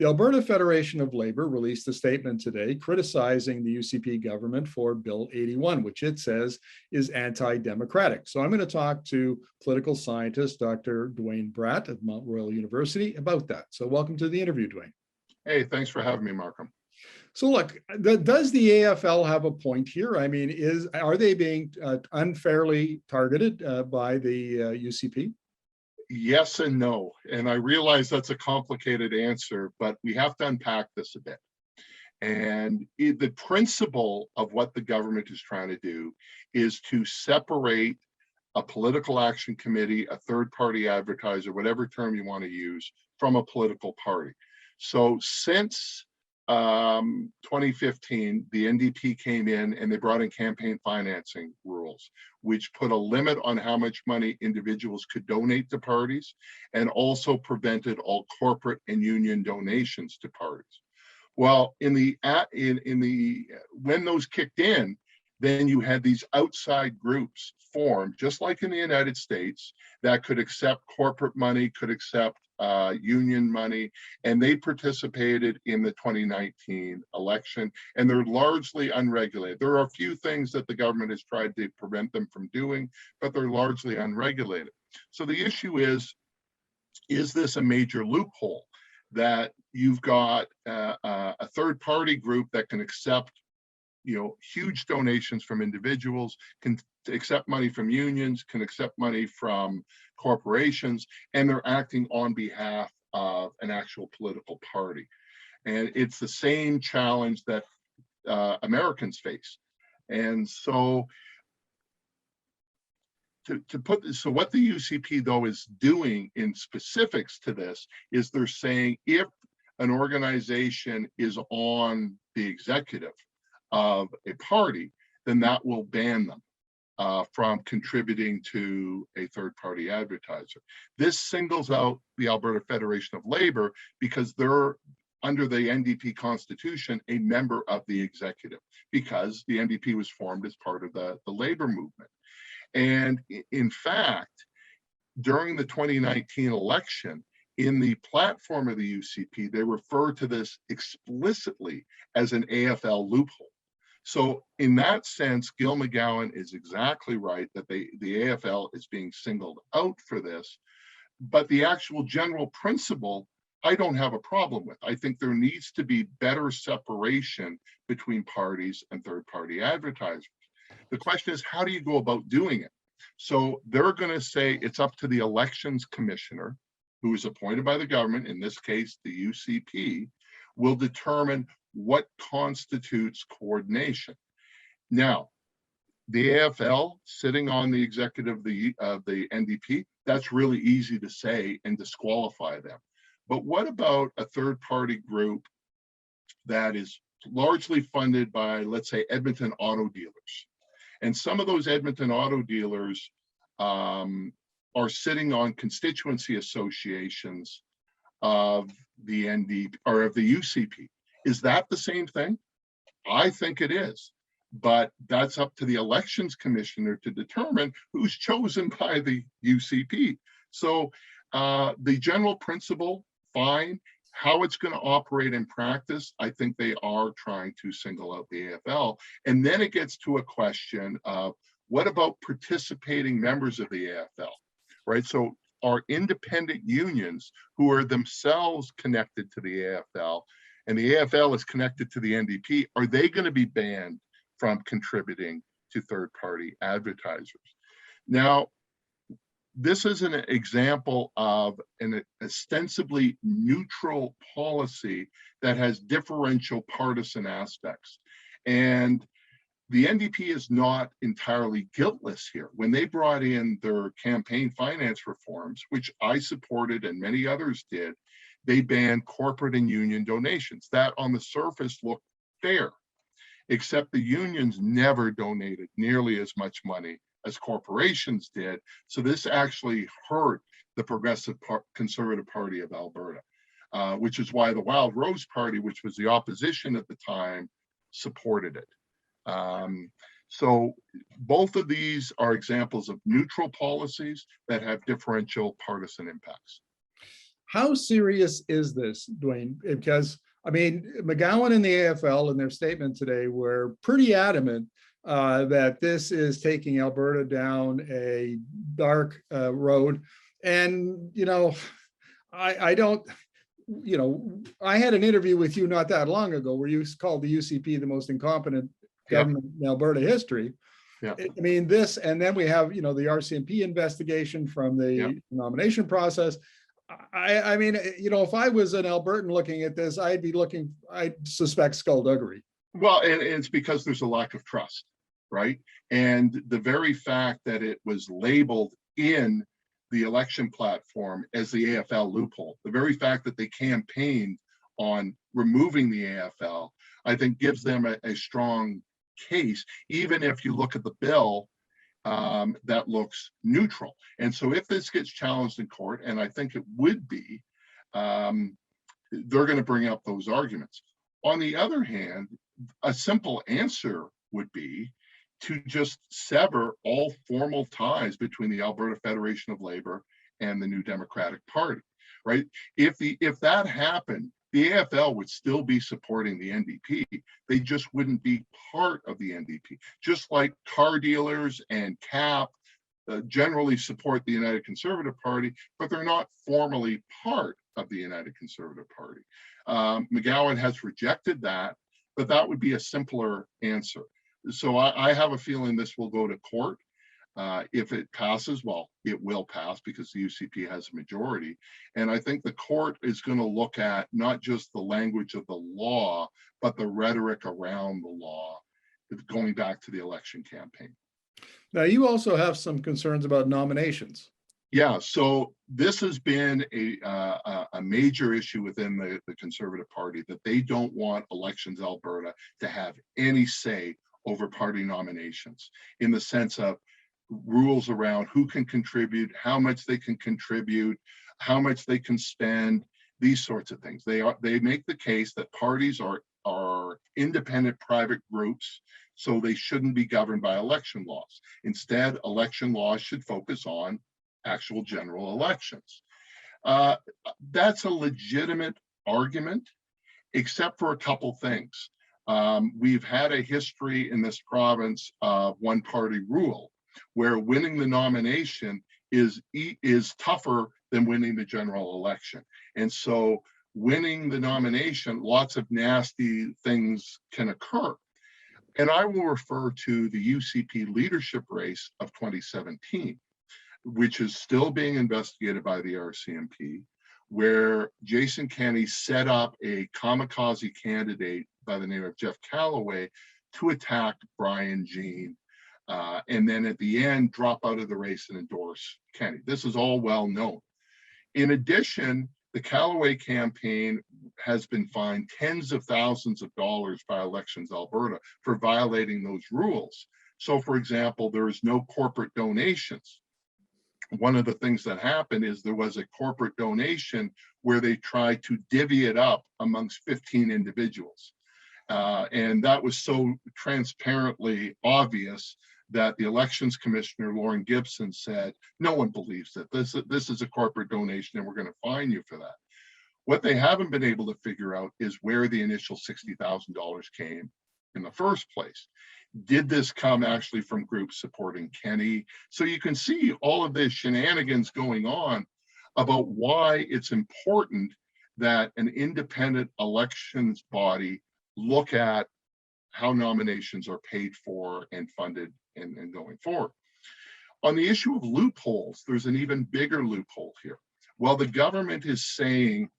The Alberta Federation of Labour released a statement today criticizing the UCP government for Bill 81, which it says is anti-democratic. So I'm going to talk to political scientist Dr. Duane Bratt at Mount Royal University about that. So welcome to the interview, Duane. Hey, thanks for having me, Markham. So look, does the AFL have a point here? I mean, are they being unfairly targeted by the UCP? Yes and no. And I realize that's a complicated answer, but we have to unpack this a bit. And the principle of what the government is trying to do is to separate a political action committee, a third-party advertiser, whatever term you want to use, from a political party. So since 2015, the NDP came in and they brought in campaign financing rules, which put a limit on how much money individuals could donate to parties and also prevented all corporate and union donations to parties. Well, when those kicked in, then you had these outside groups formed, just like in the United States, that could accept corporate money, could accept union money, and they participated in the 2019 election, and they're largely unregulated. There are a few things that the government has tried to prevent them from doing, but they're largely unregulated. So the issue is this a major loophole that you've got a third-party group that can accept huge donations from individuals, can accept money from unions, can accept money from corporations, and they're acting on behalf of an actual political party. And it's the same challenge that Americans face. And so so what the UCP though is doing in specifics to this is they're saying if an organization is on the executive of a party, then that will ban them from contributing to a third-party advertiser. This singles out the Alberta Federation of Labour because they're, under the NDP Constitution, a member of the executive, because the NDP was formed as part of the labor movement. And in fact, during the 2019 election, in the platform of the UCP, they refer to this explicitly as an AFL loophole. So in that sense, Gil McGowan is exactly right that the AFL is being singled out for this, but the actual general principle, I don't have a problem with. I think there needs to be better separation between parties and third-party advertisers. The question is, how do you go about doing it? So they're going to say it's up to the elections commissioner, who is appointed by the government, in this case, the UCP, will determine what constitutes coordination. Now, the AFL sitting on the executive of the NDP, that's really easy to say and disqualify them. But what about a third-party group that is largely funded by, let's say, Edmonton auto dealers? And some of those Edmonton auto dealers are sitting on constituency associations of the NDP or of the UCP. Is that the same thing? I think it is, but that's up to the elections commissioner to determine who's chosen by the UCP. So the general principle, fine. How it's going to operate in practice, I think they are trying to single out the AFL. And then it gets to a question of what about participating members of the AFL, right? So are independent unions who are themselves connected to the AFL, and the AFL is connected to the NDP, are they going to be banned from contributing to third-party advertisers? Now, this is an example of an ostensibly neutral policy that has differential partisan aspects. And the NDP is not entirely guiltless here. When they brought in their campaign finance reforms, which I supported and many others did, they banned corporate and union donations. That on the surface looked fair, except the unions never donated nearly as much money as corporations did. So this actually hurt the Progressive Conservative Party of Alberta, which is why the Wild Rose Party, which was the opposition at the time, supported it. So both of these are examples of neutral policies that have differential partisan impacts. How serious is this, Duane? Because I mean, McGowan and the AFL in their statement today were pretty adamant that this is taking Alberta down a dark road. And, I don't, I had an interview with you not that long ago where you called the UCP the most incompetent government in Alberta history. Yeah. I mean, this, and then we have, the RCMP investigation from the nomination process. I mean, if I was an Albertan looking at this, I'd suspect skullduggery. Well, and it's because there's a lack of trust, right? And the very fact that it was labeled in the election platform as the AFL loophole, the very fact that they campaigned on removing the AFL, I think gives them a strong case, even if you look at the bill that looks neutral. And so if this gets challenged in court, and I think it would be, they're going to bring up those arguments. On the other hand, a simple answer would be to just sever all formal ties between the Alberta Federation of Labour and the New Democratic Party, right? If that happened, the AFL would still be supporting the NDP. They just wouldn't be part of the NDP. Just like car dealers and CAP generally support the United Conservative Party, but they're not formally part of the United Conservative Party. McGowan has rejected that, but that would be a simpler answer. So I have a feeling this will go to court. If it passes, well, it will pass because the UCP has a majority. And I think the court is going to look at not just the language of the law, but the rhetoric around the law, going back to the election campaign. Now, you also have some concerns about nominations. Yeah, so this has been a major issue within the Conservative Party, that they don't want Elections Alberta to have any say over party nominations, in the sense of rules around who can contribute, how much they can contribute, how much they can spend, these sorts of things. They make the case that parties are independent private groups, so they shouldn't be governed by election laws. Instead, election laws should focus on actual general elections. That's a legitimate argument, except for a couple things. We've had a history in this province of one-party rule, where winning the nomination is tougher than winning the general election. And so winning the nomination, lots of nasty things can occur. And I will refer to the UCP leadership race of 2017, which is still being investigated by the RCMP, where Jason Kenney set up a kamikaze candidate by the name of Jeff Callaway to attack Brian Jean, and then at the end drop out of the race and endorse Kenney. This is all well known. In addition, the Callaway campaign has been fined tens of thousands of dollars by Elections Alberta for violating those rules. So, for example, there is no corporate donations. One of the things that happened is there was a corporate donation where they tried to divvy it up amongst 15 individuals. And that was so transparently obvious that the elections commissioner, Lauren Gibson, said, no one believes that this is a corporate donation and we're going to fine you for that. What they haven't been able to figure out is where the initial $60,000 came in the first place. Did this come actually from groups supporting Kenney? So you can see all of this shenanigans going on about why it's important that an independent elections body look at how nominations are paid for and funded and going forward. On the issue of loopholes, there's an even bigger loophole here. While the government is saying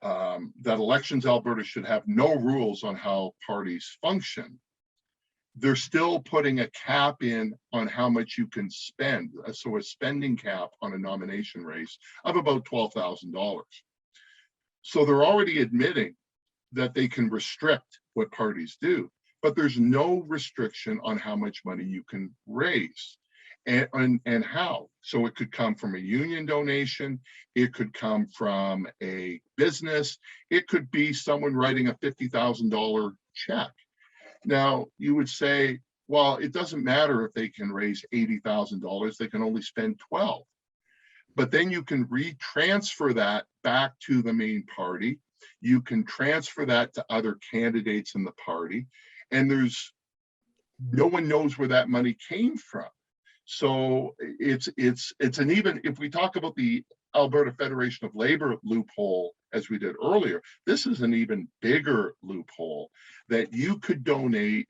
that Elections Alberta should have no rules on how parties function, they're still putting a cap in on how much you can spend. So a spending cap on a nomination race of about $12,000. So they're already admitting that they can restrict what parties do, but there's no restriction on how much money you can raise and how. So it could come from a union donation, it could come from a business, it could be someone writing a $50,000 check. Now, you would say, well, it doesn't matter if they can raise $80,000, they can only spend 12. but then you can retransfer that back to the main party. You can transfer that to other candidates in the party, and no one knows where that money came from. So it's an even, if we talk about the Alberta Federation of Labour loophole, as we did earlier, this is an even bigger loophole that you could donate,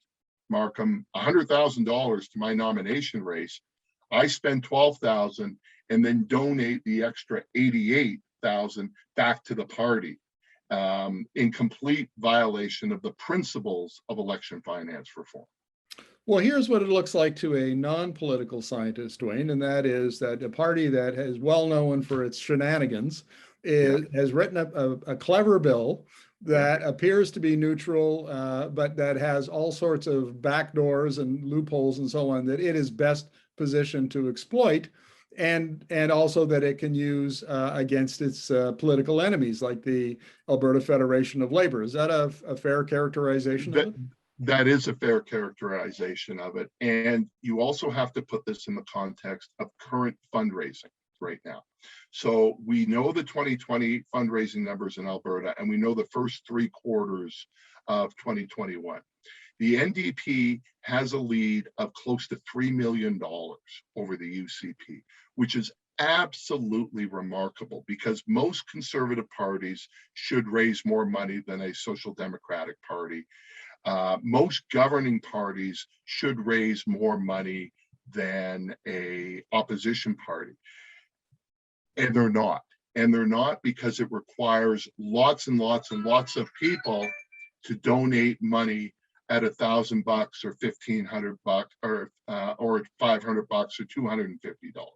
Markham, $100,000 to my nomination race. I spend 12,000 and then donate the extra 88,000 back to the party, in complete violation of the principles of election finance reform. Well, here's what it looks like to a non-political scientist, Duane, and that is that a party that is well known for its shenanigans has written up a clever bill that appears to be neutral, but that has all sorts of backdoors and loopholes and so on that it is best positioned to exploit, and also that it can use against its political enemies, like the Alberta Federation of Labour. Is that a fair characterization of it? That is a fair characterization of it. And you also have to put this in the context of current fundraising right now. So we know the 2020 fundraising numbers in Alberta, and we know the first 3 quarters of 2021. The NDP has a lead of close to $3 million over the UCP, which is absolutely remarkable, because most conservative parties should raise more money than a social democratic party. Most governing parties should raise more money than a opposition party, and they're not. And they're not because it requires lots and lots and lots of people to donate money at $1,000 or $1,500 or $500 or $250.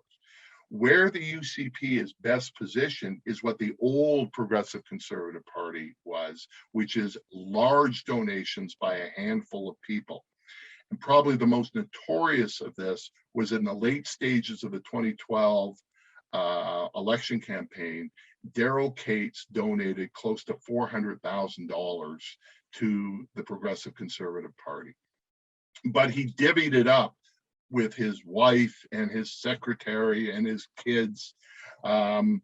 Where the UCP is best positioned is what the old Progressive Conservative Party was, which is large donations by a handful of people. And probably the most notorious of this was in the late stages of the 2012 election campaign. Daryl Cates donated close to $400,000 to the Progressive Conservative Party, but he divvied it up with his wife and his secretary and his kids. And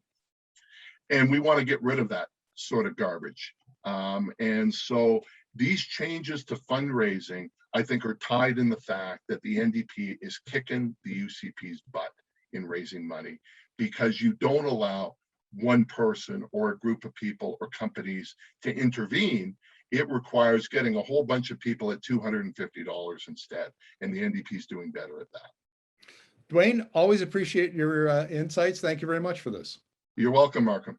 we want to get rid of that sort of garbage. And so these changes to fundraising, I think, are tied in the fact that the NDP is kicking the UCP's butt in raising money, because you don't allow one person or a group of people or companies to intervene. It requires getting a whole bunch of people at $250 instead, and the NDP is doing better at that. Duane, always appreciate your insights. Thank you very much for this. You're welcome, Markham.